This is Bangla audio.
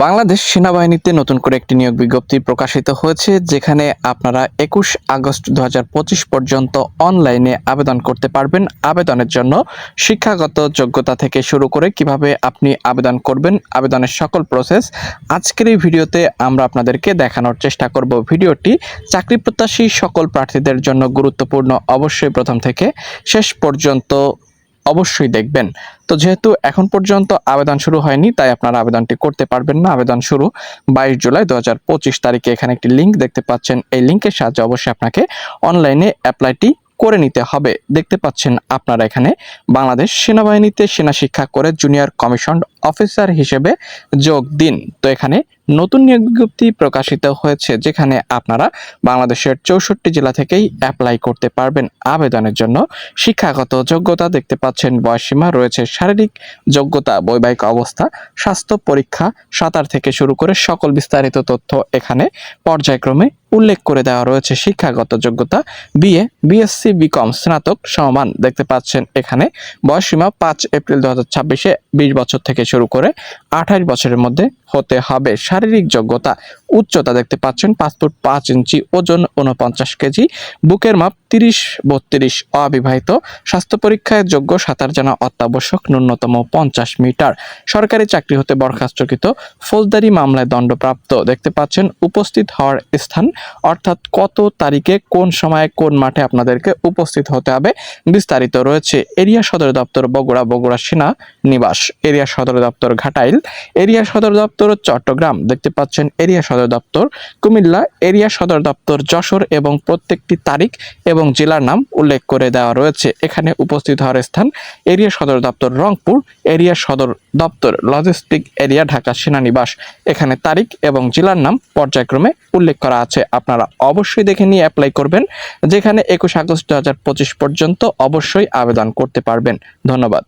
বাংলাদেশ সেনাবাহিনীতে নতুন করে একটি নিয়োগ বিজ্ঞপ্তি প্রকাশিত হয়েছে, যেখানে আপনারা ২১ আগস্ট ২০২৫ পর্যন্ত অনলাইনে আবেদন করতে পারবেন। আবেদনের জন্য শিক্ষাগত যোগ্যতা থেকে শুরু করে কিভাবে আপনি আবেদন করবেন, আবেদনের সকল প্রসেস আজকের এই ভিডিওতে আমরা আপনাদেরকে দেখানোর চেষ্টা করব। ভিডিওটি চাকরি প্রত্যাশী সকল প্রার্থীদের জন্য গুরুত্বপূর্ণ। অবশ্যই প্রথম থেকে শেষ পর্যন্ত অবশ্যই দেখবেন। তো যেহেতু এখন পর্যন্ত আবেদন শুরু হয়নি, তাই আপনারা আবেদনটি করতে পারবেন না। আবেদন শুরু 22 জুলাই 2025 তারিখে। এখানে একটি লিঙ্ক দেখতে পাচ্ছেন, এই লিঙ্কের সাহায্যে অবশ্যই আপনাকে অনলাইনে অ্যাপ্লাইটি করে নিতে হবে। দেখতে পাচ্ছেন আপনারা এখানে বাংলাদেশ সেনাবাহিনীতে সেনা শিক্ষা করে জুনিয়র কমিশন অফিসার হিসেবে যোগ দিন। তো এখানে নতুন নিয়োগ বিজ্ঞপ্তি প্রকাশিত হয়েছে, যেখানে আপনারা বাংলাদেশের 64 জেলা থেকেই অ্যাপ্লাই করতে পারবেন। আবেদনের জন্য শিক্ষাগত যোগ্যতা দেখতে পাচ্ছেন, বয়সসীমা রয়েছে, শারীরিক যোগ্যতা, বৈবাহিক অবস্থা, স্বাস্থ্য পরীক্ষা, সাঁতার থেকে শুরু করে সকল বিস্তারিত তথ্য এখানে পর্যায়ক্রমে উল্লেখ করে দেওয়া রয়েছে। শিক্ষাগত যোগ্যতা বিএ, বিএসসি, বিকম, স্নাতক সমমান দেখতে পাচ্ছেন এখানে। বয়সসীমা 5 এপ্রিল 2026-এ 20 বছর থেকে শুরু করে 28 বছরের মধ্যে হতে হবে। শারীরিক যোগ্যতা উচ্চতা দেখতে পাচ্ছেন 5 ফুট 5 ইঞ্চি, ওজন 49 কেজি, বুকের মাপ 30-32, অবিবাহিত, স্বাস্থ্য পরীক্ষায় যোগ্য, সাঁতার জানা অত্যাবশ্যক, ন্যূনতম 50 মিটার। সরকারি চাকরি হতে বরখাস্তকৃত, ফৌজদারি মামলায় দণ্ডপ্রাপ্ত। দেখতে পাচ্ছেন উপস্থিত হওয়ার স্থান, অর্থাৎ কত তারিখে কোন সময়ে কোন মাঠে আপনাদেরকে উপস্থিত হতে হবে বিস্তারিত রয়েছে। এরিয়া সদর দপ্তর বগুড়া, বগুড়া সেনা নিবাস। এরিয়া সদর দপ্তর ঘাটাইল, এরিয়া সদর দপ্তর চট্টগ্রাম দেখতে পাচ্ছেন। এরিয়া সদর দপ্তর কুমিল্লা, এরিয়া সদর দপ্তর যশোর, এবং প্রত্যেকটি তারিখ এবং জেলার নাম উল্লেখ করে দেওয়া রয়েছে। এখানে উপস্থিত হওয়ার স্থান এরিয়া সদর দপ্তর রংপুর, এরিয়া সদর দপ্তর লজিস্টিক এরিয়া ঢাকা সেনানিবাস। এখানে তারিখ এবং জেলার নাম পর্যায়ক্রমে উল্লেখ করা আছে। আপনারা অবশ্যই দেখে নিয়ে অ্যাপ্লাই করবেন, যেখানে 21 আগস্ট 2025 পর্যন্ত অবশ্যই আবেদন করতে পারবেন। ধন্যবাদ।